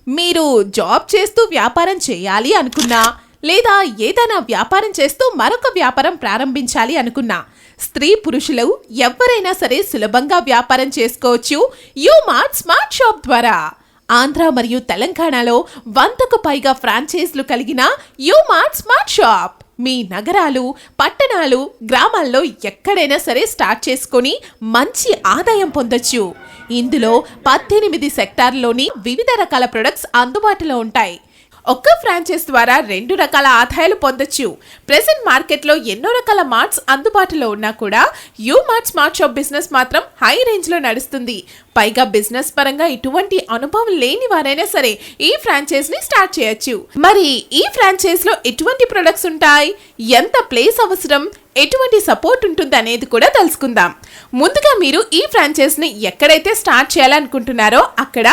మీరు జాబ్ చేస్తూ వ్యాపారం చేయాలి అనుకున్నా, లేదా ఏదైనా వ్యాపారం చేస్తూ మరొక వ్యాపారం ప్రారంభించాలి అనుకున్నా, స్త్రీ పురుషులు ఎవరైనా సరే సులభంగా వ్యాపారం చేసుకోవచ్చు యూ మార్ట్ స్మార్ట్ షాప్ ద్వారా. ఆంధ్ర మరియు తెలంగాణలో 100కు పైగా ఫ్రాంచైజీలు కలిగిన యూ మార్ట్ స్మార్ట్ షాప్ మీ నగరాలు, పట్టణాలు, గ్రామాల్లో ఎక్కడైనా సరే స్టార్ట్ చేసుకొని మంచి ఆదాయం పొందొచ్చు. ఇందులో 18 సెక్టార్లోని వివిధ రకాల ప్రొడక్ట్స్ అందుబాటులో ఉంటాయి. ఒక్క ఫ్రాంచైజ్ ద్వారా 2 రకాల ఆదాయాలు పొందొచ్చు. ప్రెజెంట్ మార్కెట్లో ఎన్నో రకాల మార్ట్స్ అందుబాటులో ఉన్నా కూడా you mart smart shop business మాత్రం హై రేంజ్లో నడుస్తుంది. పైగా బిజినెస్ పరంగా ఎటువంటి అనుభవం లేని వారైనా సరే ఈ ఫ్రాంచైజ్ని స్టార్ట్ చేయొచ్చు. మరి ఈ ఫ్రాంచైజ్లో ఎటువంటి ప్రొడక్ట్స్ ఉంటాయి, ఎంత ప్లేస్ అవసరం, ఎటువంటి సపోర్ట్ ఉంటుంది అనేది కూడా తెలుసుకుందాం. ముందుగా మీరు ఈ ఫ్రాంచైజ్ని ఎక్కడైతే స్టార్ట్ చేయాలనుకుంటున్నారో అక్కడ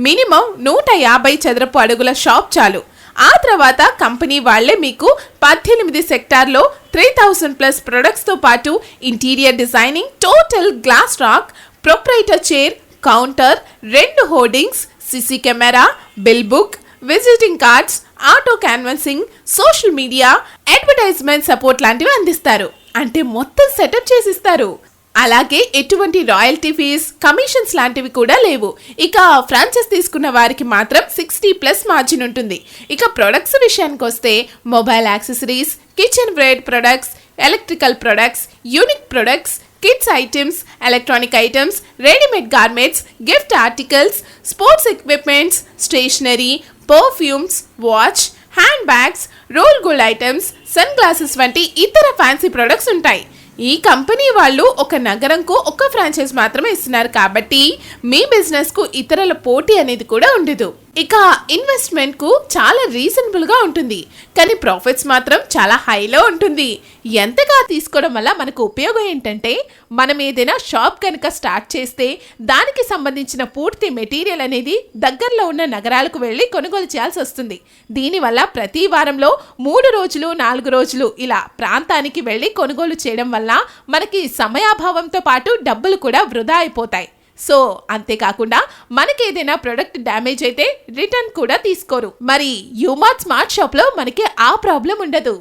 మినిమం 150 చదరపు అడుగుల షాప్ చాలు. ఆ తర్వాత కంపెనీ వాళ్లే మీకు 18 సెక్టార్లో 3000+ ప్రొడక్ట్స్తో పాటు interior designing, total glass rock, proprietor chair, counter, 2 hoardings, CC camera, bill book, visiting cards, auto canvassing, social media, advertisement support లాంటివి అందిస్తారు. అంటే మొత్తం సెటప్ చేసిస్తారు. అలాగే ఎటువంటి రాయల్టీ ఫీజ్, కమిషన్స్ లాంటివి కూడా లేవు. ఇక ఫ్రాంచైజ్ తీసుకున్న వారికి మాత్రం 60+ మార్జిన్ ఉంటుంది. ఇక ప్రొడక్ట్స్ విషయానికి వస్తే mobile accessories, kitchen ware products, electrical products, unique products, kids items, electronic items, readymade garments, gift articles, sports equipments, stationery, perfumes, watch, hand bags, roll gold items, sunglasses వంటి ఇతర fancy products ఉంటాయి. ఈ company వాళ్ళు ఒక నగరంకు ఒక franchise మాత్రమే ఇస్తున్నారు కాబట్టి మీ బిజినెస్ కు ఇతరుల పోటీ అనేది కూడా ఉండదు. ఇక ఇన్వెస్ట్మెంట్ కు చాలా రీజనబుల్ గా ఉంటుంది, కానీ ప్రాఫిట్స్ మాత్రం చాలా హైలో ఉంటుంది. ఎంతగా తీసుకోవడం వల్ల మనకు ఉపయోగం ఏంటంటే, మనం ఏదైనా షాప్ కనుక స్టార్ట్ చేస్తే దానికి సంబంధించిన పూర్తి మెటీరియల్ అనేది దగ్గరలో ఉన్న నగరాలకు వెళ్ళి కొనుగోలు చేయాల్సి వస్తుంది. దీనివల్ల ప్రతి వారంలో 3 రోజులు 4 రోజులు ఇలా ప్రాంతానికి వెళ్ళి కొనుగోలు చేయడం వల్ల మనకి సమయాభావంతో పాటు డబ్బులు కూడా వృధా అయిపోతాయి. సో అంతేకాకుండా మనకి ఏదైనా ప్రొడక్ట్ డ్యామేజ్ అయితే రిటర్న్ కూడా తీసుకోరు. మరి యూ మార్ట్ స్మార్ట్ షాప్ లో మనకి ఆ ప్రాబ్లం ఉండదు.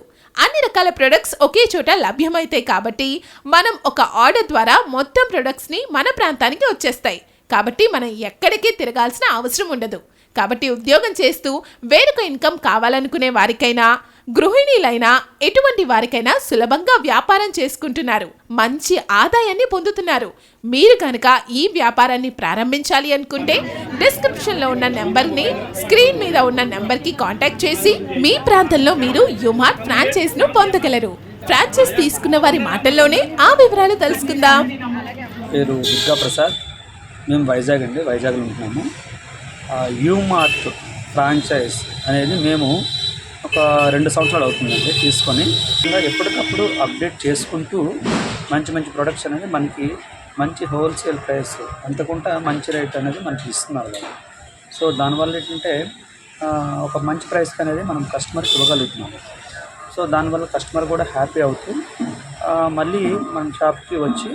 అన్ని రకాల ప్రొడక్ట్స్ ఒకే చోట లభ్యమవుతాయి కాబట్టి మనం ఒక ఆర్డర్ ద్వారా మొత్తం ప్రొడక్ట్స్ ని మన ప్రాంతానికి వచ్చేస్తాయి. కాబట్టి మనం ఎక్కడికి తిరగాల్సిన అవసరం ఉండదు. కాబట్టి ఉద్యోగం చేస్తూ వేరొక ఇన్కమ్ కావాలనుకునే వారికైనా, గృహిణీలైనా, ఎటువంటి వారికైనా సులభంగా వ్యాపారం చేసుకుంటున్నారు, మంచి ఆదాయాన్ని పొందుతున్నారు. మీరు కనుక ఈ వ్యాపారాన్ని ప్రారంభించాలి అనుకుంటే డిస్క్రిప్షన్లో ఉన్న నెంబర్ని, స్క్రీన్ మీద ఉన్న నెంబర్కి కాంటాక్ట్ చేసి మీ ప్రాంతంలో మీరు యూ మార్ట్ ఫ్రాంచైజ్ను పొందగలరు. ఫ్రాంచైజ్ తీసుకున్న వారి మాటల్లోనే ఆ వివరాలు తెలుసుకుందాం. పేరు దుర్గా ప్రసాద్, మేము వైజాగ్లో ఉంటున్నాము. యూ మార్ట్ ఫ్రాంచైజ్ అనేది మేము ఒక 2 సంవత్సరాలు అవుతుందండి తీసుకొని. ఇలా ఎప్పటికప్పుడు అప్డేట్ చేసుకుంటూ మంచి ప్రొడక్ట్స్ అనేది మనకి మంచి హోల్సేల్ ప్రైస్ అంతకుంటా మంచి రేట్ అనేది మనకి ఇస్తున్నారు కదా. సో దానివల్ల ఏంటంటే ఒక మంచి ప్రైస్కి అనేది మనం కస్టమర్కి ఇవ్వగలుగుతున్నాము. సో దానివల్ల కస్టమర్ కూడా హ్యాపీ అవుతూ మళ్ళీ మన షాప్కి వచ్చి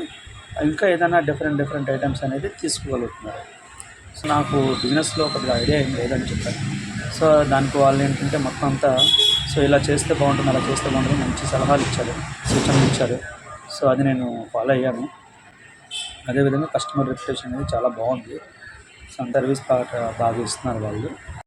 ఇంకా ఏదైనా డిఫరెంట్ ఐటమ్స్ అనేది తీసుకోగలుగుతున్నారు. సో నాకు బిజినెస్లో ఒక ఐడియా ఏం లేదని చెప్పాను. సో దానికి వాళ్ళు ఏంటంటే మొత్తం అంతా సో ఇలా చేస్తే బాగుంటుంది, అలా చేస్తే బాగుంటుంది, మంచి సలహాలు ఇచ్చారు, సూచనలు ఇచ్చారు. సో అది నేను ఫాలో అయ్యాను. అదేవిధంగా కస్టమర్ రెప్యుటేషన్ అనేది చాలా బాగుంది. సో సర్వీస్ బాగా ఇస్తున్నారు వాళ్ళు.